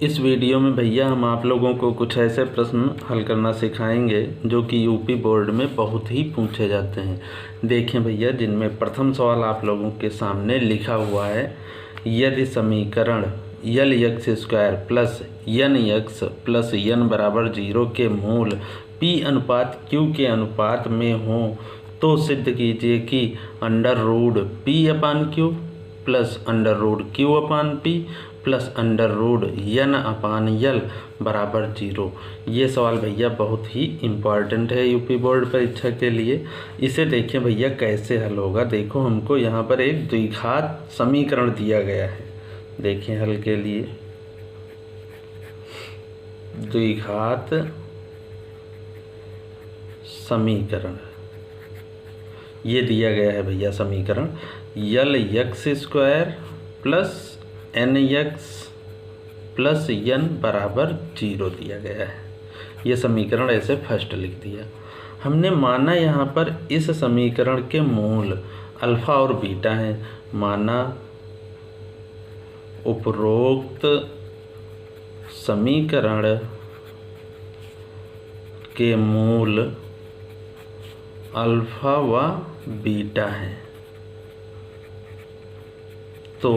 इस वीडियो में भैया हम आप लोगों को कुछ ऐसे प्रश्न हल करना सिखाएंगे जो कि यूपी बोर्ड में बहुत ही पूछे जाते हैं। देखें भैया, जिनमें प्रथम सवाल आप लोगों के सामने लिखा हुआ है, यदि समीकरण यल यक्स स्क्वायर प्लस यन यक्स प्लस यन बराबर 0 के मूल p अनुपात q के अनुपात में हो तो सिद्ध कीजिए कि अंडर रूड p अपान Q plus under root q अपान p प्लस अंडर रूड यन अपान यल बराबर 0। ये सवाल भैया बहुत ही इम्पॉर्टेंट है यूपी बोर्ड परीक्षा के लिए। इसे देखिए भैया कैसे हल होगा। देखो, हमको यहाँ पर एक द्विघात समीकरण दिया गया है। देखिए हल के लिए द्विघात समीकरण ये दिया गया है भैया। समीकरण l x square plus n x plus n बराबर 0 दिया गया है। ये समीकरण ऐसे फर्स्ट लिख दिया हमने। माना यहाँ पर इस समीकरण के मूल अल्फा और बीटा हैं। माना उपरोक्त समीकरण के मूल अल्फा व बीटा हैं। तो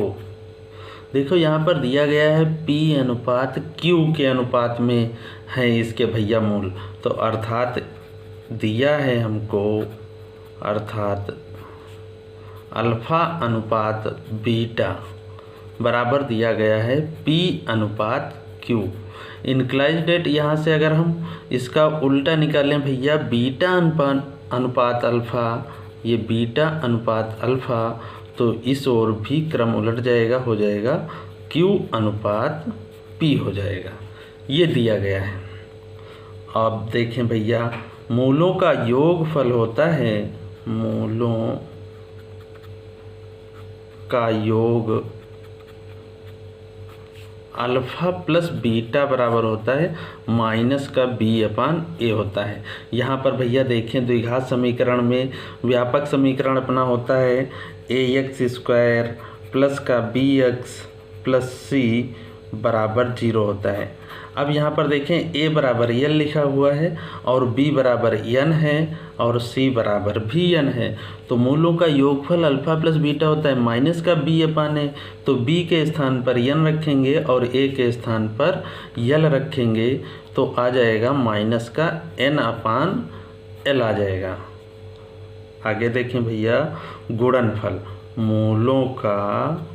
देखो यहाँ पर दिया गया है p अनुपात q के अनुपात में है इसके भैया मूल। तो अर्थात दिया है हमको, अर्थात अल्फा अनुपात बीटा बराबर दिया गया है p अनुपात q। इनक्लाइज डेट यहाँ से अगर हम इसका उल्टा निकालें भैया, बीटा अनुपात अल्फ़ा, ये बीटा अनुपात अल्फ़ा, तो इस ओर भी क्रम उलट जाएगा, हो जाएगा Q अनुपात P हो जाएगा। ये दिया गया है। अब देखें भैया, मूलों का योगफल होता है, मूलों का योग अल्फ़ा प्लस बीटा बराबर होता है माइनस का b अपान a होता है। यहाँ पर भैया देखें, द्विघात समीकरण में व्यापक समीकरण अपना होता है a एक्स स्क्वायर प्लस का b एक्स प्लस c बराबर 0 होता है। अब यहाँ पर देखें, a बराबर n लिखा हुआ है और b बराबर n है और c बराबर भी n है। तो मूलों का योगफल अल्फ़ा प्लस बीटा होता है माइनस का b अपान a। तो b के स्थान पर n रखेंगे और a के स्थान पर l रखेंगे, तो आ जाएगा माइनस का n अपान l आ जाएगा। आगे देखें भैया, गुणनफल, मूलों का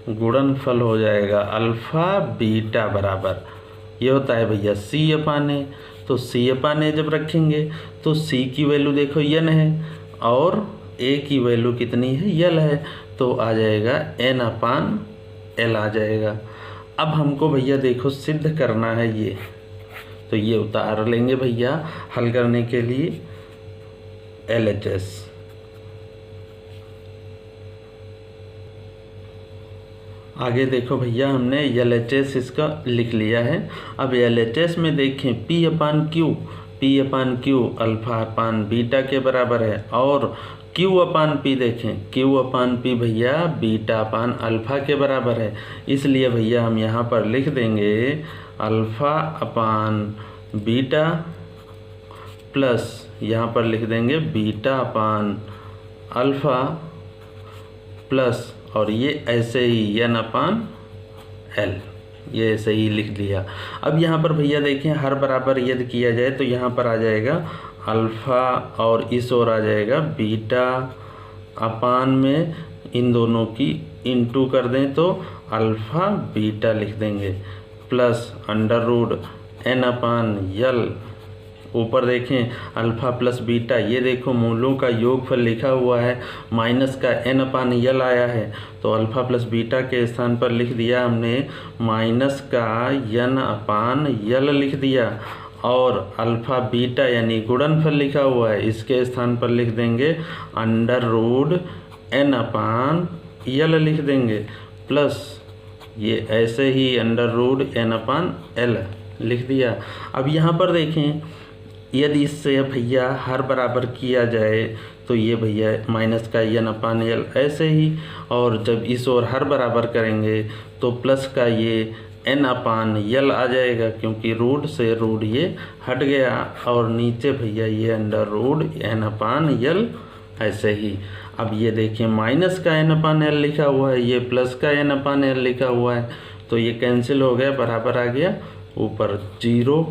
गुणनफल हो जाएगा अल्फ़ा बीटा बराबर, ये होता है भैया c अपान a। तो c अपान a जब रखेंगे तो c की वैल्यू देखो n है और a की वैल्यू कितनी है, l है, तो आ जाएगा n अपान l आ जाएगा। अब हमको भैया देखो सिद्ध करना है ये, तो ये उतार लेंगे भैया हल करने के लिए LHS। आगे देखो भैया, हमने LHS इसका लिख लिया है। अब LHS में देखें p अपान क्यू अल्फ़ा अपान बीटा के बराबर है और q अपान p देखें, q अपान p भैया बीटा अपान अल्फ़ा के बराबर है। इसलिए भैया हम यहाँ पर लिख देंगे अल्फ़ा अपान बीटा प्लस यहाँ पर लिख देंगे बीटा अपान अल्फ़ा प्लस और ये ऐसे ही n अपान l, ये ऐसे ही लिख दिया। अब यहाँ पर भैया देखें, हर बराबर यदि किया जाए तो यहाँ पर आ जाएगा अल्फ़ा और इस ओर आ जाएगा बीटा अपान में इन दोनों की इंटू कर दें तो अल्फ़ा बीटा लिख देंगे प्लस अंडर रूड n अपान यल। ऊपर देखें अल्फ़ा प्लस बीटा, ये देखो मूलों का योगफल लिखा हुआ है, माइनस का n अपान यल आया है, तो अल्फ़ा प्लस बीटा के स्थान पर लिख दिया हमने माइनस का n अपान यल लिख दिया। और अल्फ़ा बीटा यानी गुणनफल लिखा हुआ है, इसके स्थान पर लिख देंगे अंडर रूड n अपान यल लिख देंगे प्लस ये ऐसे ही अंडर रूड n अपान l लिख दिया। अब यहाँ पर देखें, यदि इससे भैया हर बराबर किया जाए तो ये भैया माइनस का एन अपान एल ऐसे ही, और जब इस ओर हर बराबर करेंगे तो प्लस का ये एन अपान यल आ जाएगा, क्योंकि रूट से रूट ये हट गया, और नीचे भैया ये अंडर रूट एन अपान यल ऐसे ही। अब ये देखिए माइनस का एन अपान एल लिखा हुआ है, ये प्लस का एन अपान एल लिखा हुआ है, तो ये कैंसिल हो गया, बराबर आ गया ऊपर 0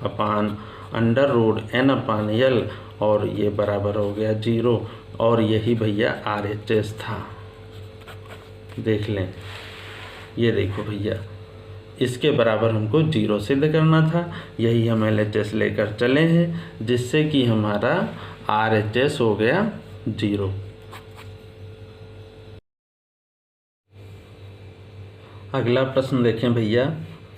अपान अंडर रूट एन अपान यल, और ये बराबर हो गया 0। और यही भैया RHS था। देख लें, ये देखो भैया, इसके बराबर हमको 0 सिद्ध करना था, यही हम LHS लेकर चले हैं, जिससे कि हमारा RHS हो गया 0। अगला प्रश्न देखें भैया,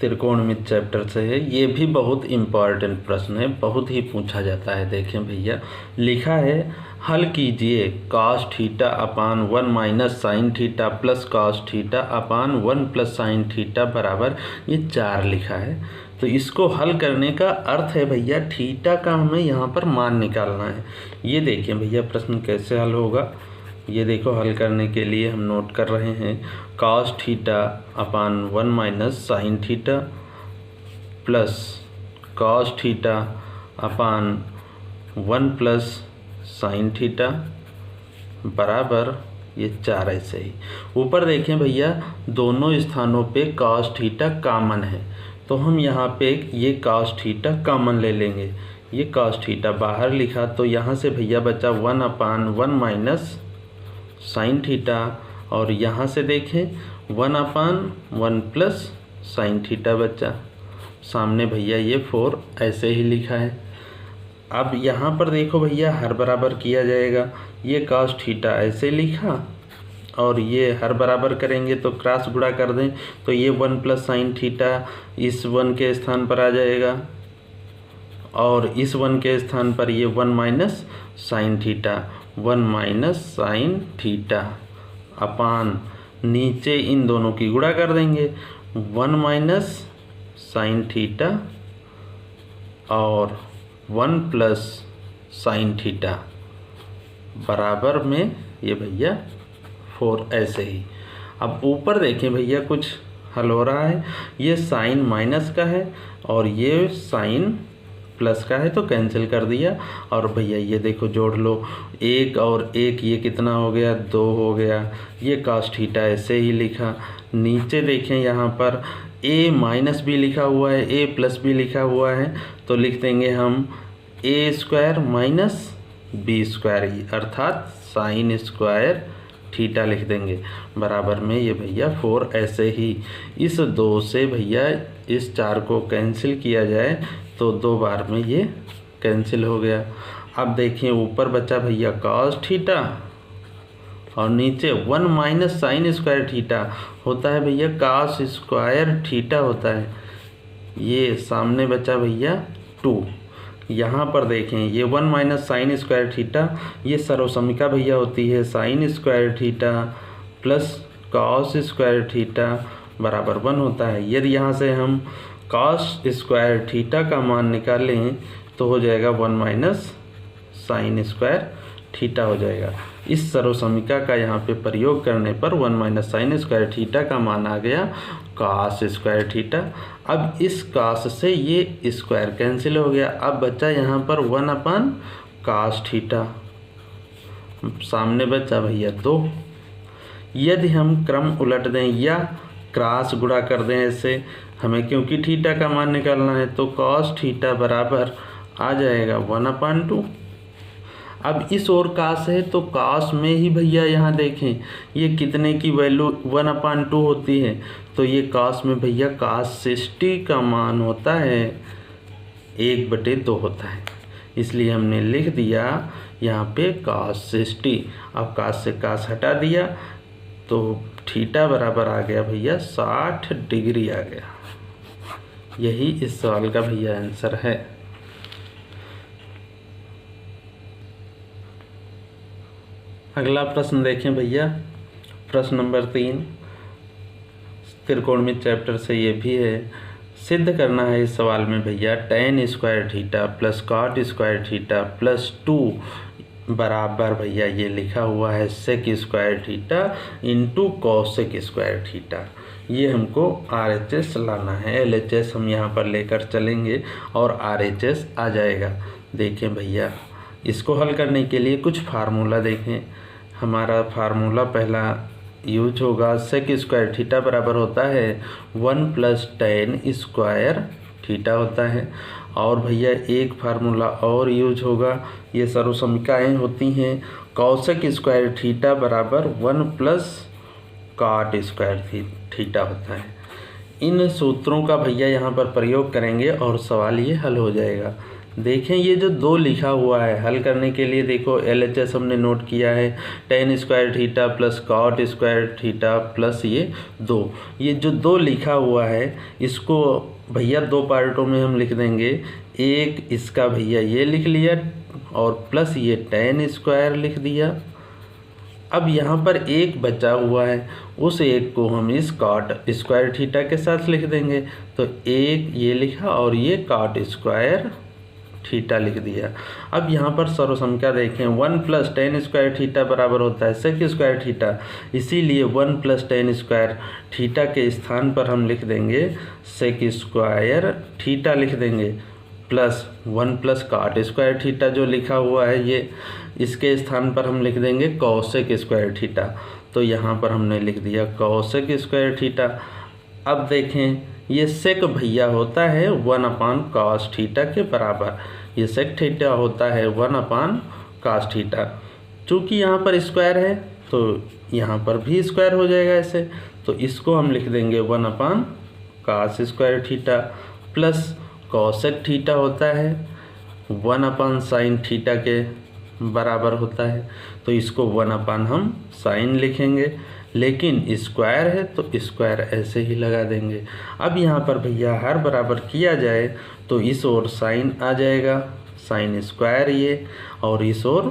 त्रिकोणमिति चैप्टर से है, ये भी बहुत इम्पॉर्टेंट प्रश्न है, बहुत ही पूछा जाता है। देखें भैया, लिखा है हल कीजिए cos theta upon 1 minus sine theta plus cos theta upon 1 plus sine theta बराबर, ये 4 लिखा है। तो इसको हल करने का अर्थ है भैया थीटा का हमें यहाँ पर मान निकालना है। ये देखिए भैया प्रश्न कैसे हल होगा, ये देखो हल करने के लिए हम नोट कर रहे हैं cos theta upon 1 minus sine theta plus cos theta upon 1 plus sine theta बराबर ये 4 ऐसे ही। ऊपर देखें भैया, दोनों स्थानों पे cos थीटा कॉमन है, तो हम यहाँ पे ये cos थीटा कॉमन ले लेंगे। ये cos थीटा बाहर लिखा, तो यहाँ से भैया बचा 1 अपान 1 माइनस साइन थीटा, और यहाँ से देखें 1 अपान 1 प्लस साइन थीटा बचा, सामने भैया ये 4 ऐसे ही लिखा है। अब यहाँ पर देखो भैया हर बराबर किया जाएगा, ये cos थीटा ऐसे लिखा, और ये हर बराबर करेंगे तो क्रॉस गुणा कर दें, तो ये 1 प्लस साइन थीटा इस 1 के स्थान पर आ जाएगा, और इस 1 के स्थान पर ये 1 minus sine theta, 1 minus sine theta upon नीचे इन दोनों की गुणा कर देंगे, 1 माइनस साइन थीटा और 1 प्लस साइन थीटा बराबर में ये भैया 4 ऐसे ही। अब ऊपर देखें भैया कुछ हल हो रहा है, ये साइन माइनस का है और ये साइन प्लस का है, तो कैंसिल कर दिया, और भैया ये देखो जोड़ लो, 1 और 1 ये कितना हो गया, 2 हो गया। ये cos थीटा ऐसे ही लिखा। नीचे देखें यहाँ पर a माइनस भी लिखा हुआ है, a प्लस भी लिखा हुआ है, तो लिख देंगे हम a square minus b square, अर्थात साइन स्क्वायर थीटा लिख देंगे, बराबर में ये भैया 4 ऐसे ही। इस 2 से भैया इस 4 को कैंसिल किया जाए तो 2 बार में ये कैंसिल हो गया। अब देखिए ऊपर बचा भैया cos थीटा और नीचे 1 माइनस साइन स्क्वायर थीटा होता है भैया cos स्क्वायर थीटा होता है। ये सामने बचा भैया 2। यहाँ पर देखें ये 1 माइनस साइन स्क्वायर थीटा, ये सर्वसमिका भैया होती है sign square theta plus cos square theta बराबर 1 होता है। यदि यहाँ से हम cos स्क्वायर थीटा का मान निकालें तो हो जाएगा 1 माइनस साइन स्क्वायर थीटा हो जाएगा। इस सर्वसमिका का यहाँ पे प्रयोग करने पर 1 माइनस साइन स्क्वायर थीटा का मान आ गया cos स्क्वायर थीटा। अब इस cos से ये स्क्वायर कैंसिल हो गया, अब बचा यहाँ पर 1 अपान cos थीटा, सामने बचा भैया 2। यदि हम क्रम उलट दें या क्रॉस गुणा कर दें ऐसे, हमें क्योंकि थीटा का मान निकालना है, तो cos थीटा बराबर आ जाएगा 1 अपान 2। अब इस ओर cos है तो cos में ही भैया यहाँ देखें ये कितने की वैल्यू 1 अपान 2 होती है, तो ये cos में भैया cos 60 का मान होता है 1/2 होता है, इसलिए हमने लिख दिया यहाँ पे cos 60। अब cos से cos हटा दिया तो थीटा बराबर आ गया भैया 60 डिग्री आ गया। यही इस सवाल का भैया आंसर है। अगला प्रश्न देखें भैया, प्रश्न नंबर 3 त्रिकोणमिति चैप्टर से ये भी है। सिद्ध करना है इस सवाल में भैया tan square theta plus cot square theta plus 2 बराबर भैया ये लिखा हुआ है sec square theta into cosec square theta. ये हमको RHS लाना है। LHS हम यहाँ पर लेकर चलेंगे और RHS आ जाएगा। देखें भैया, इसको हल करने के लिए कुछ फार्मूला देखें। हमारा फार्मूला पहला यूज होगा, सेक स्क्वायर थीटा बराबर होता है 1 प्लस tan स्क्वायर थीटा होता है। और भैया एक फार्मूला और यूज होगा, ये सर्वसमीकाएँ होती हैं, कॉसेक स्क्वायर थीटा बराबर 1 प्लस कॉट स्क्वायर थीटा होता है। इन सूत्रों का भैया यहाँ पर प्रयोग करेंगे और सवाल ये हल हो जाएगा। देखें ये जो 2 लिखा हुआ है, हल करने के लिए देखो LHS हमने नोट किया है tan square theta plus cot square theta plus ये 2। ये जो 2 लिखा हुआ है इसको भैया 2 पार्टों में हम लिख देंगे। एक इसका भैया ये लिख लिया और प्लस ये tan स्क्वायर लिख दिया। अब यहाँ पर एक बचा हुआ है, उस एक को हम इस कॉट स्क्वायर थीटा के साथ लिख देंगे। तो एक ये लिखा और ये कॉट स्क्वायर थीटा लिख दिया। अब यहाँ पर सर्वसंख्या देखें, 1 प्लस tan स्क्वायर थीटा बराबर होता है सेक स्क्वायर थीटा, इसीलिए 1 प्लस tan स्क्वायर थीटा के स्थान पर हम लिख देंगे सेक स्क्वायर थीटा लिख देंगे, plus 1 plus cot square theta जो लिखा हुआ है ये, इसके स्थान पर हम लिख देंगे कॉसेक स्क्वायर थीटा। तो यहाँ पर हमने लिख दिया कॉसेक स्क्वायर थीटा। अब देखें ये सेक भैया होता है 1 अपान कॉस थीटा के बराबर, ये सेक थीटा होता है 1 अपान कॉस थीटा। चूँकि यहाँ पर स्क्वायर है तो यहाँ पर भी स्क्वायर हो जाएगा ऐसे, तो इसको हम लिख देंगे 1 अपान cos square theta plus cosec theta होता है 1 अपान साइन थीटा के बराबर होता है, तो इसको 1 अपान हम साइन लिखेंगे, लेकिन स्क्वायर है तो स्क्वायर ऐसे ही लगा देंगे। अब यहाँ पर भैया हर बराबर किया जाए तो इस ओर साइन आ जाएगा, साइन स्क्वायर ये, और इस ओर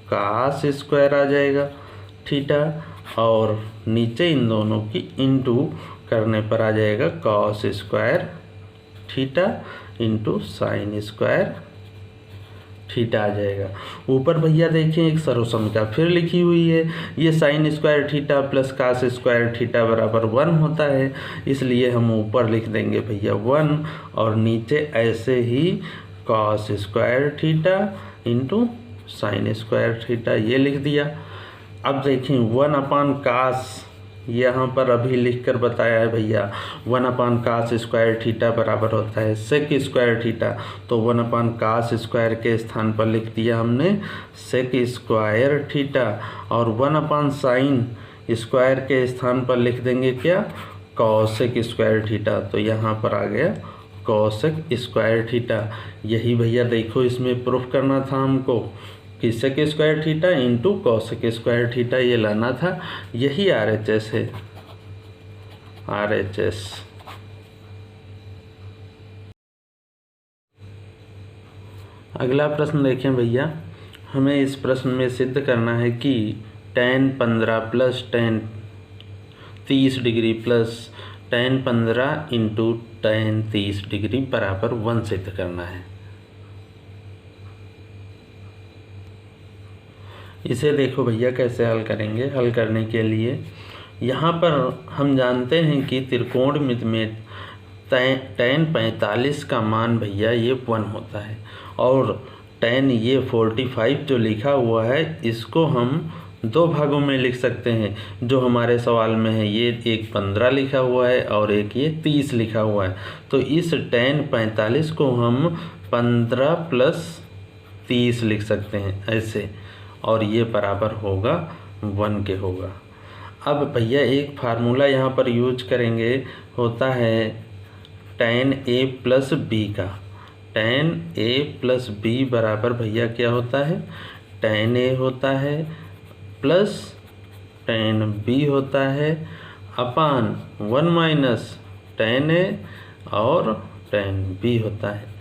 कास स्क्वायर आ जाएगा थीटा, और नीचे इन दोनों की इंटू करने पर आ जाएगा cos square theta into sine square theta आ जाएगा। ऊपर भैया देखें एक सर्वसमीका फिर लिखी हुई है, ये sine square theta plus cos square theta बराबर 1 होता है, इसलिए हम ऊपर लिख देंगे भैया 1 और नीचे ऐसे ही cos square theta into sine square theta ये लिख दिया। अब देखें 1 अपान कास यहाँ पर अभी लिखकर बताया है भैया 1 अपान कास स्क्वायर थीटा बराबर होता है सेक स्क्वायर थीटा, तो 1 अपान कास स्क्वायर के स्थान पर लिख दिया हमने सेक स्क्वायर थीटा, और 1 अपान साइन स्क्वायर के स्थान पर लिख देंगे क्या कॉसेक स्क्वायर थीटा, तो यहाँ पर आ गया कॉसेक स्क्वायर थीटा। यही भैया देखो इसमें प्रूफ करना था हमको कि sec square theta into cosec square theta ये लाना था, यही RHS है RHS। अगला प्रश्न देखें भैया, हमें इस प्रश्न में सिद्ध करना है कि tan 15 plus tan 30 degree plus tan 15 into tan 30 degree बराबर 1 सिद्ध करना है। इसे देखो भैया कैसे हल करेंगे। हल करने के लिए यहाँ पर हम जानते हैं कि त्रिकोणमिति में tan 45 का मान भैया ये 1 होता है, और tan ये 45 जो लिखा हुआ है इसको हम 2 भागों में लिख सकते हैं जो हमारे सवाल में है। ये एक 15 लिखा हुआ है और एक ये 30 लिखा हुआ है, तो इस tan 45 को हम 15 प्लस 30 लिख सकते हैं ऐसे, और ये बराबर होगा 1 के होगा। अब भैया एक फार्मूला यहाँ पर यूज करेंगे, होता है tan a प्लस b का। tan a प्लस b बराबर भैया क्या होता है tan a होता है प्लस tan b होता है अपान 1 माइनस tan a और tan b होता है।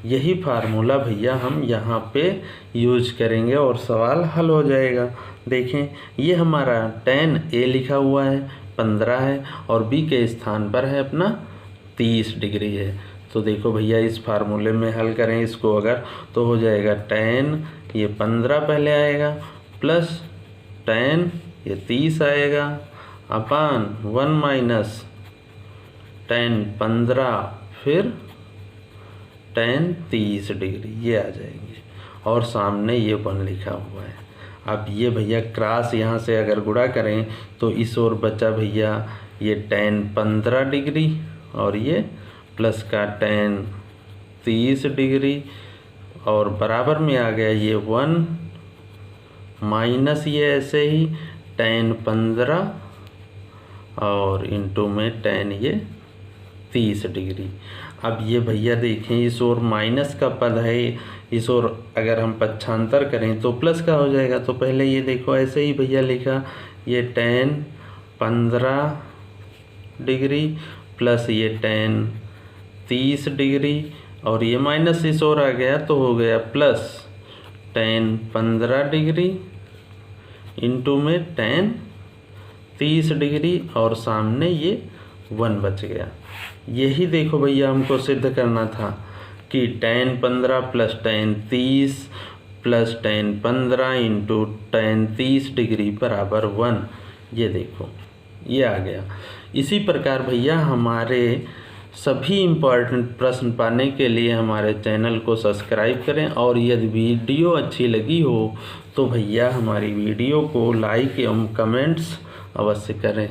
यही फार्मूला भैया हम यहाँ पे यूज करेंगे और सवाल हल हो जाएगा। देखें ये हमारा tan a लिखा हुआ है 15 है और b के स्थान पर है अपना 30 डिग्री है। तो देखो भैया इस फार्मूले में हल करें इसको अगर, तो हो जाएगा tan ये 15 पहले आएगा प्लस tan ये 30 आएगा अपान 1 माइनस tan 15 फिर tan 30 डिग्री, ये आ जाएंगे और सामने ये 1 लिखा हुआ है। अब ये भैया क्रॉस यहाँ से अगर गुणा करें तो इस ओर बचा भैया ये tan 15 डिग्री और ये प्लस का tan 30 डिग्री और बराबर में आ गया ये 1 माइनस ये ऐसे ही tan 15 और इंटू में tan ये 30 डिग्री। अब ये भैया देखें इस ओर माइनस का पद है, इस ओर अगर हम पक्षांतर करें तो प्लस का हो जाएगा। तो पहले ये देखो ऐसे ही भैया लिखा ये tan 15 डिग्री प्लस ये tan 30 डिग्री और ये माइनस इस ओर आ गया तो हो गया प्लस tan 15 डिग्री इंटू में tan 30 डिग्री और सामने ये 1 बच गया। यही देखो भैया हमको सिद्ध करना था कि tan 15 plus tan 30 plus tan 15 into tan 30 degree बराबर 1। ये देखो ये आ गया। इसी प्रकार भैया हमारे सभी इम्पॉर्टेंट प्रश्न पाने के लिए हमारे चैनल को सब्सक्राइब करें और यदि वीडियो अच्छी लगी हो तो भैया हमारी वीडियो को लाइक एवं कमेंट्स अवश्य करें।